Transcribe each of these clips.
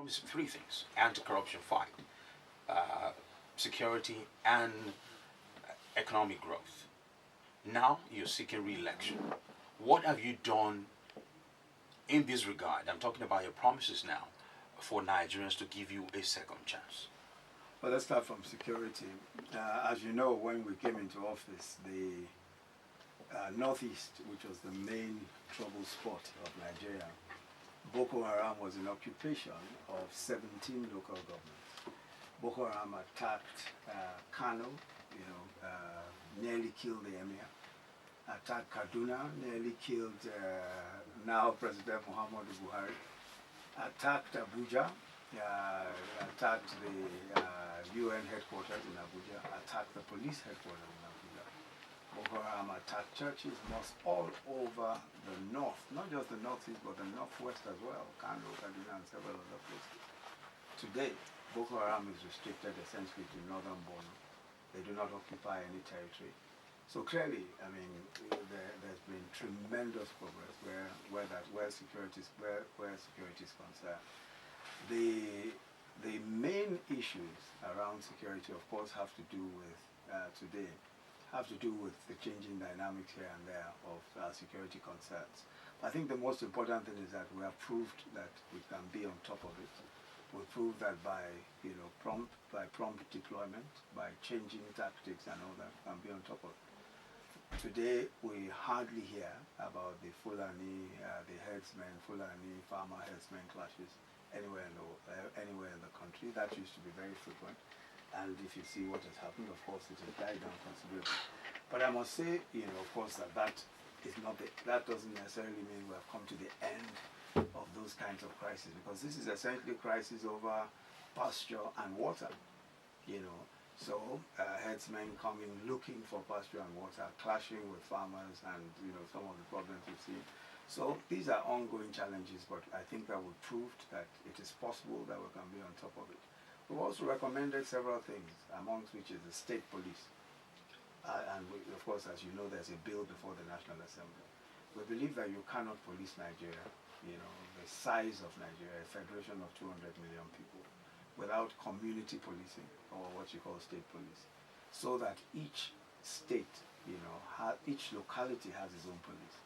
promised three things: anti-corruption fight, uh, security, and economic growth. Now you're seeking re-election. What have you done in this regard? I'm talking about your promises now for Nigerians to give you a second chance. Well, let's start from security. As you know, when we came into office, the Northeast, which was the main trouble spot of Nigeria, Boko Haram was in occupation of 17 local governments. Boko Haram attacked Kano, nearly killed the emir. Attacked Kaduna, nearly killed now President Muhammadu Buhari. Attacked Abuja, attacked the UN headquarters in Abuja, attacked the police headquarters in Abuja. Boko Haram attacked churches, mosques all over the north, not just the northeast, but the northwest as well, Kano, Kaduna, and several other places. Today, Boko Haram is restricted essentially to northern Borno. They do not occupy any territory. So clearly, I mean, there's been tremendous progress where security is concerned. The main issues around security, of course, have to do with the changing dynamics here and there of security concerns. I think the most important thing is that we have proved that we can be on top of it. We proved that by prompt deployment, by changing tactics and all that, we can be on top of it. Today, we hardly hear about the Fulani, the herdsmen, Fulani farmer herdsmen clashes anywhere in the country. That used to be very frequent. And if you see what has happened, of course, it has died down considerably. But I must say, of course, that doesn't necessarily mean we have come to the end of those kinds of crises, because this is essentially a crisis over pasture and water, So herdsmen coming, looking for pasture and water, clashing with farmers, and some of the problems we've seen. So these are ongoing challenges, but I think that we've proved that it is possible that we can be on top of it. We've also recommended several things, amongst which is the state police. And of course, as you know, there's a bill before the National Assembly. We believe that you cannot police Nigeria, the size of Nigeria, a federation of 200 million people, without community policing, or what you call state police, so that each state, each locality has its own police.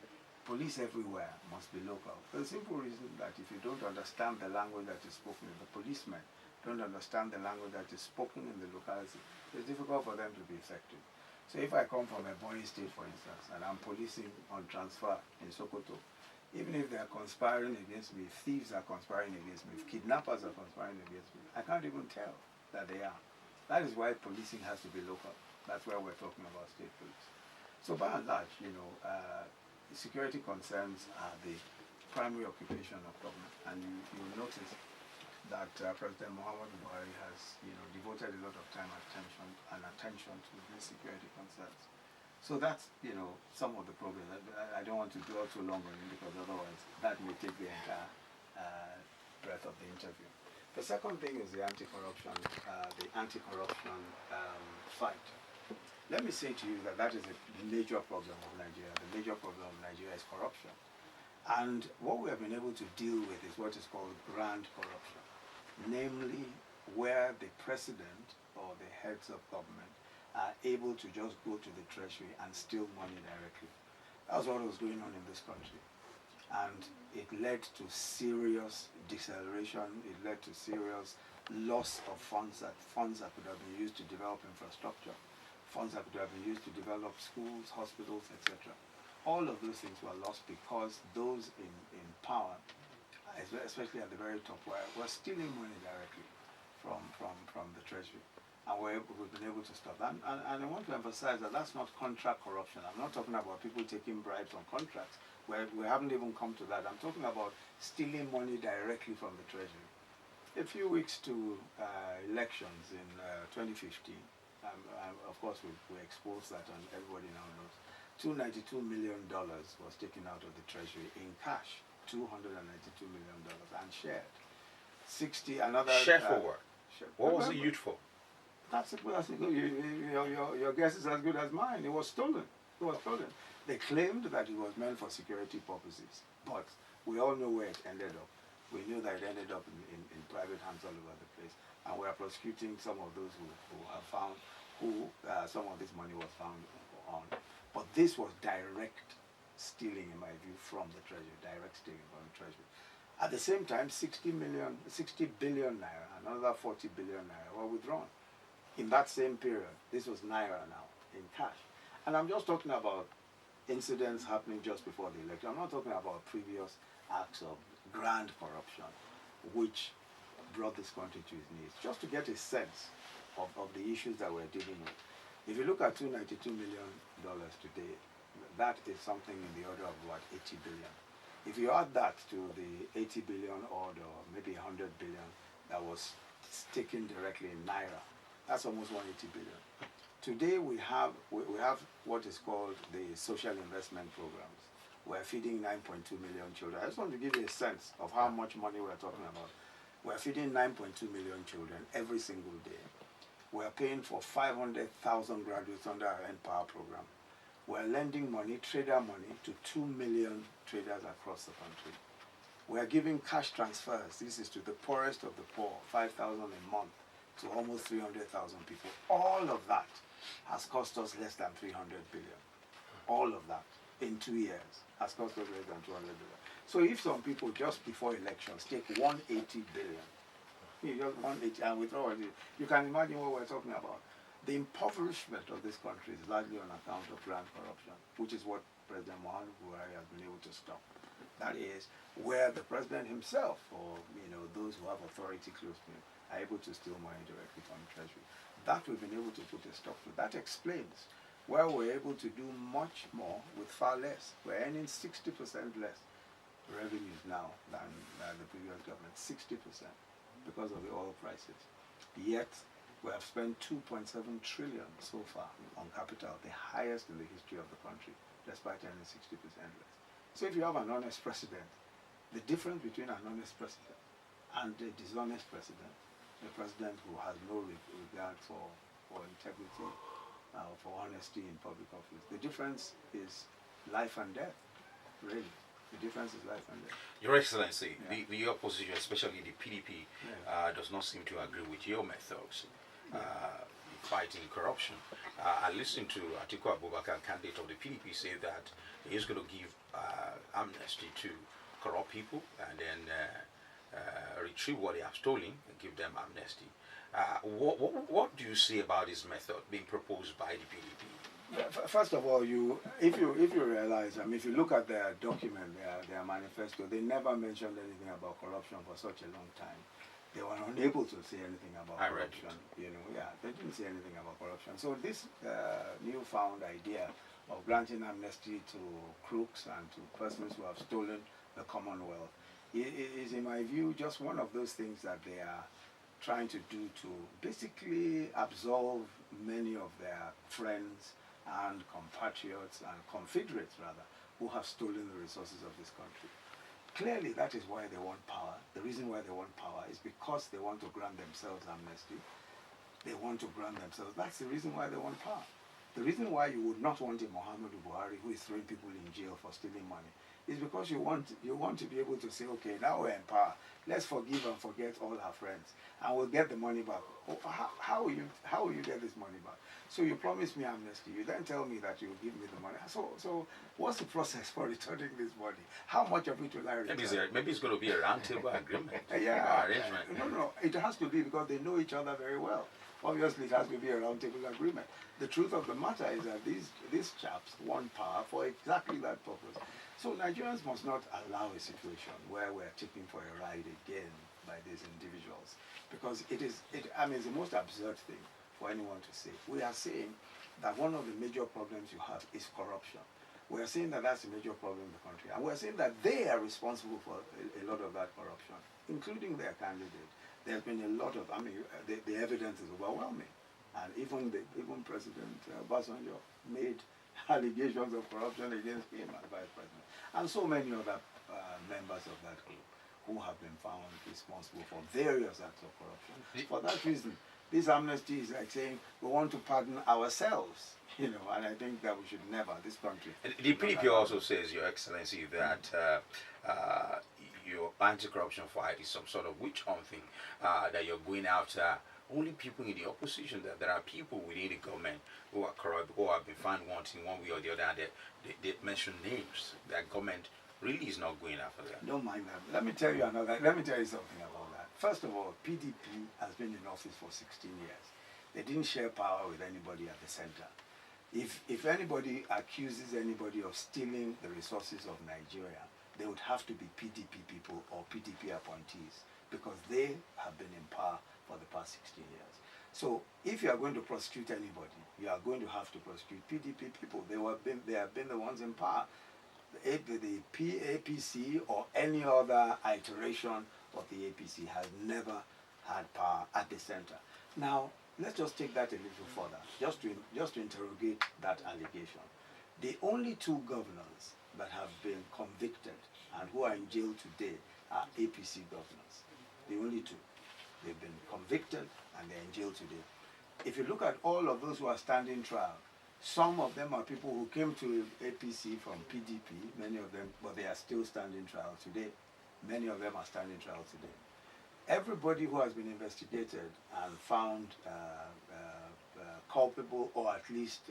Police everywhere must be local, for the simple reason that if you don't understand the language that is spoken, the policemen don't understand the language that is spoken in the locality, it's difficult for them to be effective. So if I come from a Ebonyi state, for instance, and I'm policing on transfer in Sokoto, even if they are conspiring against me, if thieves are conspiring against me, if kidnappers are conspiring against me, I can't even tell that they are. That is why policing has to be local. That's why we're talking about state police. So by and large, security concerns are the primary occupation of government, and you'll notice that President Muhammadu Buhari has devoted a lot of time and attention to these security concerns. So that's, some of the progress. I don't want to dwell too long on it, because otherwise that may take the entire breadth of the interview. The second thing is the anti-corruption fight. Let me say to you that is a major problem of Nigeria. The major problem of Nigeria is corruption. And what we have been able to deal with is what is called grand corruption, namely where the president or the heads of government are able to just go to the treasury and steal money directly. That's what was going on in this country. And it led to serious deceleration, it led to serious loss of funds that could have been used to develop infrastructure, funds that could have been used to develop schools, hospitals, etc. All of those things were lost because those in power, especially at the very top, were stealing money directly from the treasury. And we've been able to stop that. And I want to emphasize that that's not contract corruption. I'm not talking about people taking bribes on contracts, where we haven't even come to that. I'm talking about stealing money directly from the treasury. A few weeks to elections in 2015, of course we exposed that, and everybody now knows. $292 million was taken out of the treasury in cash, $292 million, and shared. 60 another. Share for what? What was it used for? That's it. Your guess is as good as mine. It was stolen. They claimed that it was meant for security purposes, but we all know where it ended up. We knew that it ended up in private hands all over the place. And we are prosecuting some of those who have found, some of this money was found on. But this was direct stealing, in my view, from the Treasury, direct stealing from the Treasury. At the same time, 60 billion naira, another 40 billion naira were withdrawn. In that same period, this was naira now, in cash. And I'm just talking about incidents happening just before the election. I'm not talking about previous acts of grand corruption, which brought this country to its knees, just to get a sense of the issues that we're dealing with. If you look at $292 million today, that is something in the order of about 80 billion. If you add that to the 80 billion or maybe 100 billion that was taken directly in naira, that's almost 180 billion. Today we have what is called the social investment programs. We're feeding 9.2 million children. I just want to give you a sense of how much money we're talking about. We're feeding 9.2 million children every single day. We're paying for 500,000 graduates under our Empower program. We're lending money, trader money, to 2 million traders across the country. We're giving cash transfers. This is to the poorest of the poor, 5,000 a month, to almost 300,000 people. All of that has cost us less than 300 billion. All of that in 2 years has cost us less than 200 billion. So if some people just before elections take 180 billion, just 180, and withdraw it, you can imagine what we're talking about. The impoverishment of this country is largely on account of grand corruption, which is what President Muhammadu Buhari has been able to stop. That is where the president himself, or those who have authority close to him, are able to steal money directly from the Treasury. That we've been able to put a stop to. That explains where we're able to do much more with far less. We're earning 60% less revenues now than the previous government, 60%, because of the oil prices. Yet we have spent 2.7 trillion so far on capital, the highest in the history of the country, despite earning 60% less. So if you have an honest president, the difference between an honest president and a dishonest president, a president who has no regard for integrity, for honesty in public office, the difference is life and death, really. The difference is life and death. Your Excellency, the opposition, especially the PDP, does not seem to agree with your methods fighting corruption. I listened to Atiku Abubakar, candidate of the PDP, say that he is going to give amnesty to corrupt people and then retrieve what they have stolen and give them amnesty. What do you say about this method being proposed by the PDP? First of all, if you realize, if you look at their document, their manifesto, they never mentioned anything about corruption for such a long time. They were unable to say anything about corruption. They didn't say anything about corruption. So this newfound idea of granting amnesty to crooks and to persons who have stolen the Commonwealth is, in my view, just one of those things that they are trying to do to basically absolve many of their friends and compatriots and confederates, rather, who have stolen the resources of this country. Clearly, that is why they want power. The reason why they want power is because they want to grant themselves amnesty. They want to grant themselves. That's the reason why they want power. The reason why you would not want a Muhammadu Buhari who is throwing people in jail for stealing money is because you want to be able to say, okay, now we're in power. Let's forgive and forget all our friends, and we'll get the money back. How will you get this money back? So you promise me amnesty. You then tell me that you will give me the money. So what's the process for returning this money? How much of it will I return? Maybe it's going to be a roundtable agreement. Arrangement. No. It has to be because they know each other very well. Obviously, it has to be a roundtable agreement. The truth of the matter is that these chaps want power for exactly that purpose. So Nigerians must not allow a situation where we're taken for a ride again by these individuals, because it's the most absurd thing for anyone to say. We are saying that one of the major problems you have is corruption. We are saying that that's a major problem in the country, and we're saying that they are responsible for a lot of that corruption, including their candidate. There's been a lot of, the evidence is overwhelming, and even President Obasanjo made allegations of corruption against him as vice president, and so many other members of that group who have been found responsible for various acts of corruption. For that reason, this amnesty is like saying we want to pardon ourselves, and I think that we should never, this country. And the PDP also says, Your Excellency, that your anti-corruption fight is some sort of witch hunting, that you're going after only people in the opposition, that there are people within the government who are corrupt, who have been found wanting one way or the other, and they mention names. That government really is not going after that. Don't mind that. Let me tell you something about that. First of all, PDP has been in office for 16 years. They didn't share power with anybody at the center. If anybody accuses anybody of stealing the resources of Nigeria, they would have to be PDP people or PDP appointees, because they have been in power for the past 16 years. So if you are going to prosecute anybody, you are going to have to prosecute PDP people. They have been the ones in power. The APC or any other iteration of the APC has never had power at the center. Now, let's just take that a little further, just to interrogate that allegation. The only two governors that have been convicted and who are in jail today are APC governors. The only two. They've been convicted and they're in jail today. If you look at all of those who are standing trial, some of them are people who came to APC from PDP, many of them, but they are still standing trial today. Many of them are standing trial today. Everybody who has been investigated and found culpable, or at least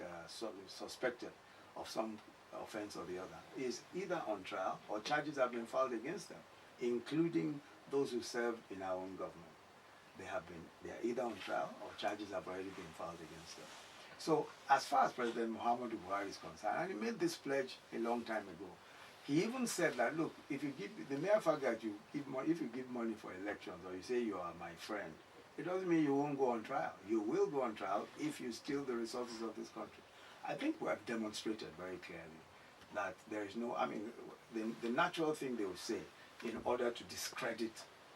suspected of some offense or the other, is either on trial or charges have been filed against them, including those who served in our own government. They are either on trial or charges have already been filed against them. So as far as President Muhammadu Buhari is concerned, and he made this pledge a long time ago, he even said that, look, if you give the mere fact that if you give money for elections, or you say you are my friend, it doesn't mean you won't go on trial. You will go on trial if you steal the resources of this country. I think we have demonstrated very clearly that there is no, I mean, the natural thing they will say in order to discredit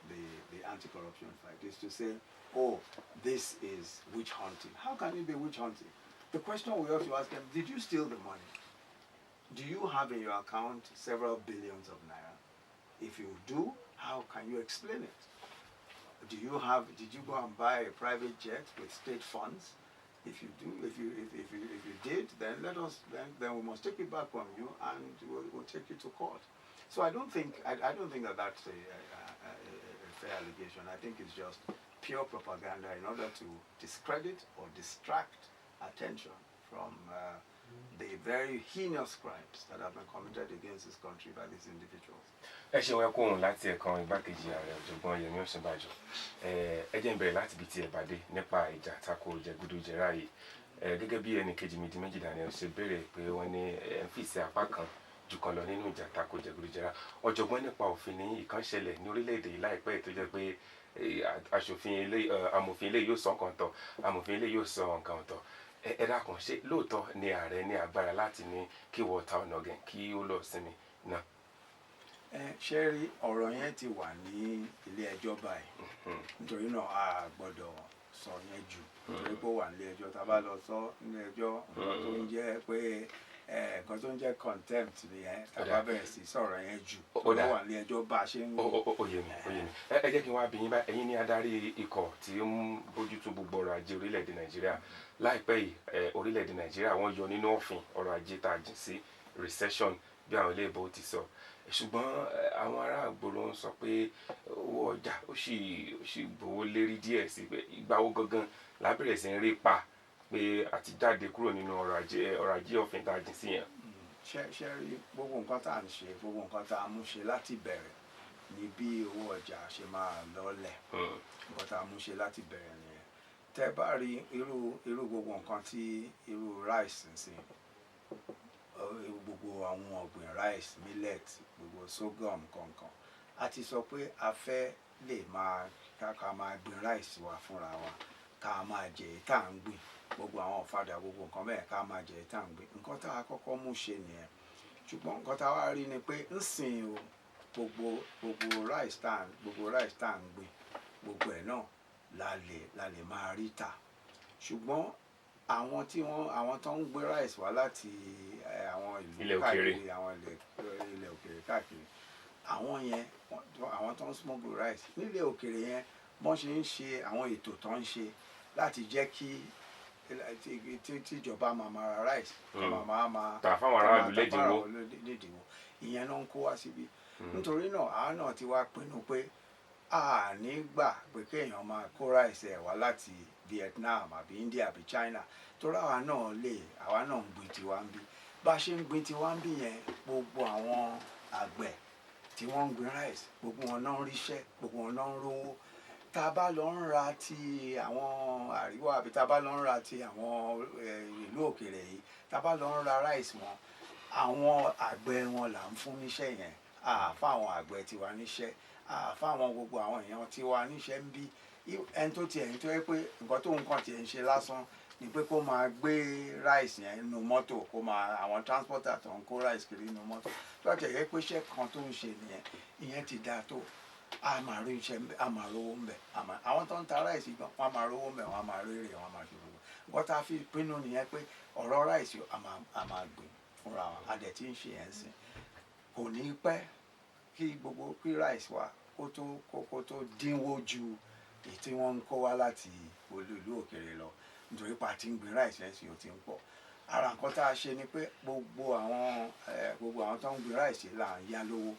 the anti-corruption fight is to say, oh, this is witch hunting. How can it be witch hunting? The question we have to ask them, did you steal the money? Do you have in your account several billions of naira? If you do, how can you explain it? Did you go and buy a private jet with state funds? If you do, if you did, then then we must take it back from you and we'll take you to court. So I don't think that that's a fair allegation. I think it's just pure propaganda in order to discredit or distract attention from the very heinous crimes that have been committed against this country by these individuals. ẹ ṣe wọn kóhun láti ẹ̀kan igbákejì ààrẹ ọ̀jọ̀gbọ́n Yemi Osinbajo. ẹ jẹ́ n bẹ̀rẹ̀ láti ibi tí ẹ bàdé nípa ìjà tako jẹgúdújẹrá yìí. Gẹ́gẹ́ bí ẹnì kejì mi di méjì Daniel ṣe béèrè pé wọ́n ní ẹ ń fìsí apá kan jù kan lọ nínú ìjà tako jẹgúdújẹrá. ọ̀jọ̀gbọ́n nípa òfin ní ìkan ṣẹlẹ̀ ní orílẹ̀-èdè yìí láìpẹ́ tó jẹ́ pé amòfin ilé yóò sọ nǹkan ọ̀tọ̀, amòfin ilé yóò sọ nǹkan ọ̀tọ̀. ẹ dákun, ṣé lóòótọ́ ni ààrẹ ní agbára láti ní kí wọ́n ta ọ̀nà ọ̀gẹ̀ kí ó lọ sinmi náà? Ṣé rí, ọ̀rọ̀ yẹn ti wà ní ilé ẹjọ́ báyìí, nítorí náà a gbọ́dọ̀ sọ yẹn jù, nítorí pé ó wà nílé ẹjọ́. Tá a bá lọ sọ nílé ẹjọ́, nǹkan tó ń jẹ́ pé nǹkan tó ń jẹ́ contempt nìyẹn, tá a bá bẹ̀rẹ̀ sí sọ̀rọ̀ yẹn jù, ó wà nílé ẹjọ́ bá a ṣe ń wí. Ó yé mi. ẹ jẹ́ kí n wá bi yín báyìí. Ẹ̀yin ni adarí ikọ̀ tí ó ń bójútó gbogbo ọrọ̀ ajé orílẹ̀-èdè Nàìjíríà. Láìpẹ́ yìí orílẹ̀-èdè Nàìjíríà wọ́n yọ nínú òfin ọrọ̀ ajé tá a jìn sí recession bí àwọn ilé ìbò ti sọ. Ṣùgbọ́n àwọn ará ìgboro ń sọ pé owó ọjà ó sì gbówó lérí díẹ̀ sí pé ìgbà wo gangan lábẹ̀rẹ̀ sí ń rí pa pé àti jáde kúrò nínú ọrọ̀ ajé òfin tá a jìn sí yẹn. Ṣé rí, gbogbo nǹkan tá à ń ṣe, gbogbo nǹkan tá a mú ṣe láti bẹ̀rẹ̀ ni bí owó ọjà ṣe máa lọ́lẹ̀. Nǹkan tá a mú ṣe láti bẹ̀rẹ̀ nìyẹn. Tẹ́ bá rí irú gbogbo nǹkan tí irú rice ń sìn, gbogbo àwọn ọ̀gbìn rice, millet, gbogbo sorghum kankan, a ti sọ pé a fẹ́ lè máa ká máa gbin rice wa fúnra wa, ká máa jẹ tá à ń gbìn, gbogbo àwọn ọ̀fadà, gbogbo nǹkan bẹ́ẹ̀ ká máa jẹ tá à ń gbìn. Nǹkan tá a kọ́kọ́ mú ṣe nìyẹn. Ṣùgbọ́n nǹkan tá a wá rí ni pé ń sìn o, gbogbo rice tá à ń gbìn, gbogbo ẹ̀ náà la lè máa rí tà. Ṣùgbọ́n àwọn tó ń gbé rice wá láti àwọn ìlú káàkiri, àwọn ilẹ̀ òkèèrè káàkiri, àwọn tó ń smuggle rice nílẹ̀ òkèèrè yẹn, wọ́n ṣe ń ṣe àwọn ètò tó ń ṣe láti jẹ́ kí tíjọba máa ra rice, máa tà fáwọn aráàlú lédìwó. ìyẹn náà ń kó wá síbí. nítorí náà àwa náà ti wá pinnu pé a ní gbà pé kéèyàn máa kó ráìsì ẹ̀ wá láti Vietnam àbí India àbí China torí àwa náà ń gbìn tiwa ń bí bá a ṣe ń gbìn tiwa ń bí yẹn gbogbo àwọn àgbẹ̀ tí wọ́n ń gbìn ráìsì gbogbo wọn náà ń ríṣẹ́ gbogbo wọn náà ń rówó tá a bá lọ ń ra ti àwọn àríwá àbí tá a bá lọ ń ra ti àwọn ìlú òkèèrè yìí tá a bá lọ ń ra ráìsì wọn àwọn àgbẹ̀ wọn là ń fún níṣẹ́ yẹn fáwọn àgbẹ̀ tiwa níṣẹ́ fáwọn gbogbo àwọn èèyàn tiwa níṣẹ́ ń bí ẹni tó tiẹ̀ ń tó yẹ pé nǹkan tó nǹkan tiẹ̀ ń ṣe lásán ni pé kó máa gbé ráìsì yẹn nínú mọ́tò kó máa àwọn transporter tó ń kó ráìsì kiri nínú mọ́tò tó àti ẹ̀yẹ pé iṣẹ́ kan tó ń ṣe nìyẹn ìyẹn ti dáa tó a máa rí iṣẹ́ ń bẹ a máa rówó ń bẹ àwọn tó ń ta ráìsì gan wọn a máa rówó ń bẹ wọn a máa rí èrè wọn a máa ṣe gbogbo nǹkan tá a fi pinnu nìyẹn pé ọ̀rọ̀ ráìsì a máa gbìn fúnra wa a dẹ̀ ti ń ṣe yẹn sìn kò ní pẹ́ kí ráìsì wa kó tó dínwó ju èyí tí wọ́n ń kó wá láti ìlú òkèèrè lọ nítorí pa ti ń gbin ráìsì ẹ̀sìn ó ti ń pọ̀ ara nǹkan tá a ṣe ni pé gbogbo àwọn tó ń gbin ráìsì là ń yá lówó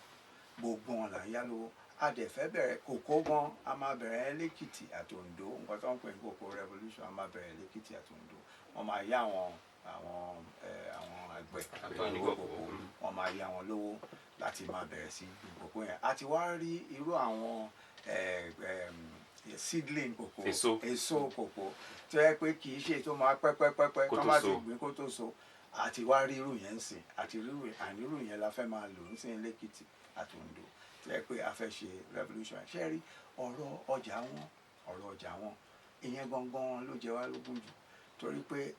gbogbo wọn là ń yá lówó a dẹ̀ fẹ́ bẹ̀rẹ̀ kòkó gan a máa bẹ̀rẹ̀ lẹ́kìtì àti Oǹdó nǹkan tó ń pè ní kòkó revolution a máa bẹ̀rẹ̀ lẹ́kìtì àti Oǹdó wọ́n máa yá àwọn àgbẹ̀ ní kòkó wọ́n máa yá wọn lówó láti máa bẹ̀rẹ̀ sí gbin kòkó yẹn a ti wá rí irú àwọn seedling kòkó èso kòkó tó yẹ pé kì í ṣe tó máa pẹ́pẹ́pẹ́pẹ́ tó máa ti gbìn kó tó so àti wá rí irú yẹn ń sìn àti irú yẹn la fẹ́ máa lò ń sìn lẹ́kìtì àti Oǹdó tó yẹ pé a fẹ́ ṣe revolution ṣe rí ọ̀rọ̀ ọjà wọn ìyẹn gangan ló jẹ wá lógún jù torí pé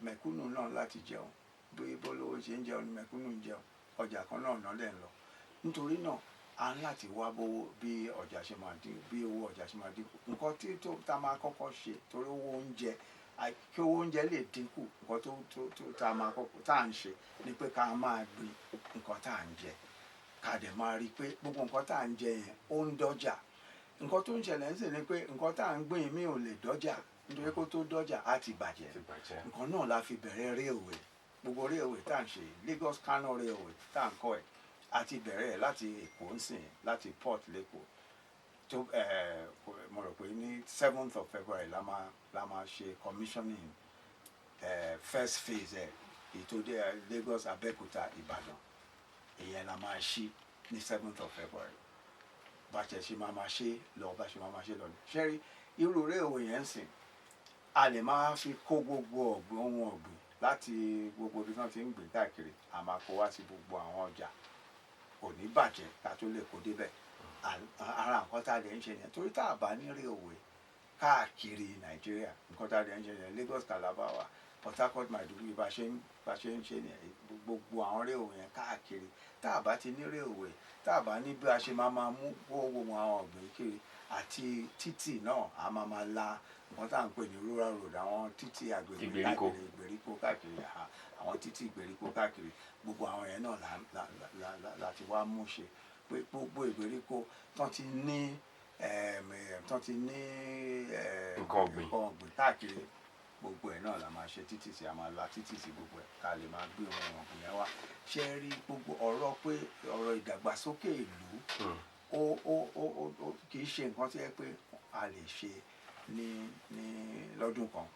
mẹ̀kúnnù náà láti jẹun bí bólówó ṣe ń jẹun ni mẹ̀kúnnù ń jẹun ọjà kan náà lẹ́ ń lọ nítorí náà a ń láti wá bí ọjà ṣe máa dín bí owó ọjà ṣe máa dínkù nǹkan tí tá máa kọ́kọ́ ṣe torí owó oúnjẹ kí owó oúnjẹ lè dínkù nǹkan tó tá à ń ṣe ni pé ká máa gbin nǹkan tá à ń jẹ ká dẹ̀ máa rí i pé gbogbo nǹkan tá à ń jẹ yẹn ó ń dọ́jà nǹkan tó ń ṣẹlẹ̀ ń sè ni pé nǹkan tá à ń gbìn mí ò lè dọ́jà nítorí kó tó dọ́jà á ti bàjẹ́ nǹkan náà la fi bẹ̀rẹ̀ railway gbogbo railway tá à ń ṣe Lagos Kano railway tá à ń kọ́ ẹ̀ àti bẹ̀rẹ̀ láti Èkó ń sìn láti port lẹ́kọ̀ọ́ tó mo rò pé ní 7th of February la máa ṣe commissioning first phase ètò Lagos Abẹ́òkúta Ìbàdàn ìyẹn la máa ṣí ní 7th of February bá ṣe máa ṣe lọ ṣẹ́rí irú railway yẹn ń sìn a lè máa fi kó gbogbo ohun ọ̀gbìn láti gbogbo ibi tí wọ́n ti ń gbìn káàkiri a máa kó wá sí gbogbo àwọn ọjà kò ní bàjẹ́ ká tó lè kó débẹ̀ ara nǹkan tá a lè ń ṣe yẹn torí tá a bá ní railway káàkiri Nàìjíríà nǹkan tá a lè ń ṣe yẹn Lagos Calabar wa Port Harcourt Maiduguri bá ṣe ń ṣe yẹn gbogbo àwọn railway yẹn káàkiri tá a bá ti ní railway tá a bá ní bí a ṣe máa mú gbogbo àwọn ọ̀gbìn kiri àti títì náà a máa la nǹkan tá à ń pè ní rural road àwọn títì agbègbè káàkiri ìgbèríko káàkiri àwọn títì ìgbèríko káàkiri gbogbo àwọn yẹn náà láti wá mú ṣe pé gbogbo ìgbèríko tán ti ní nǹkan ọ̀gbìn káàkiri gbogbo ẹ̀ náà la máa ṣe títì sí a máa la títì sí gbogbo ẹ̀ ká lè máa gbé ohun ọ̀gbìn yẹn wá ṣe rí gbogbo ọ̀rọ̀ ìdàgbàsókè ìlú kì í ṣe nǹkan tí yẹ pé a lè ṣe ní lọ́dún kan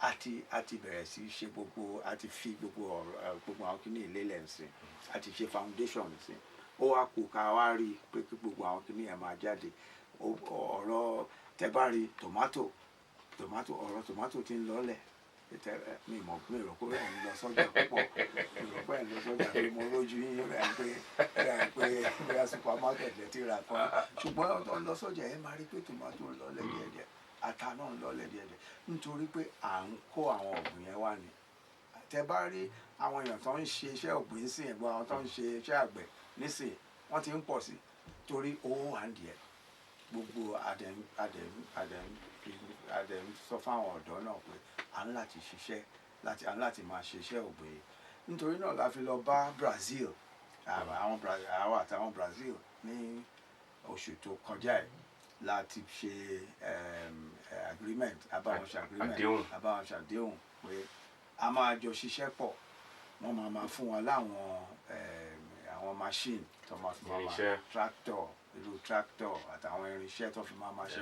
àti bẹ̀rẹ̀ sí ṣe gbogbo àti fi gbogbo àwọn kìíní ìlélẹ̀ ńsìn àti ṣe foundation ńsìn ó wá kù ká wá rí i pé kí gbogbo àwọn kìíní ẹ̀ máa jáde ọ̀rọ̀ tẹ́bárí tòmátò ti ń lọ́lẹ̀ mi rò pé ẹ̀ ń lọ sọ́jà púpọ̀ mi rò pé ẹ̀ ń lọ sọ́jà pé mo rójú yín rẹ̀ pé bóyá supermarket lè ti rà kan ṣùgbọ́n ọ̀tọ̀ ń lọ sọ́jà ẹ̀ máa rí pé tòmátò ń lọ́lẹ̀ díẹ̀díẹ̀ ata náà ń lọ́lẹ̀ díẹ̀díẹ̀ nítorí pé à ń kó àwọn ọ̀gbìn yẹn wá ni tẹ́ bá rí àwọn èèyàn tó ń ṣe iṣẹ́ ọ̀gbìn sìn ẹ̀gbọ́n àwọn tó ń ṣe iṣẹ́ àgbẹ̀ nísìn wọ́n ti ń pọ̀ sí torí owó wà ń díẹ̀ gbogbo adẹ̀ ń sọ fáwọn ọ̀dọ́ náà pé à ń láti ṣiṣẹ́ à ń láti máa ṣe iṣẹ́ ọ̀gbìn nítorí náà la fi lọ bá Brazil àwọn àtàwọn Brazil ní oṣù tó kọjá ẹ̀ láti ṣe agreement abáwọn ṣàdéhùn pé a máa jọ ṣiṣẹ́ pọ̀ wọ́n máa fún wa láwọn àwọn machine Thomas Mama Irinṣẹ́. tractor irú tractor àtàwọn irinṣẹ́ tó fi máa ṣe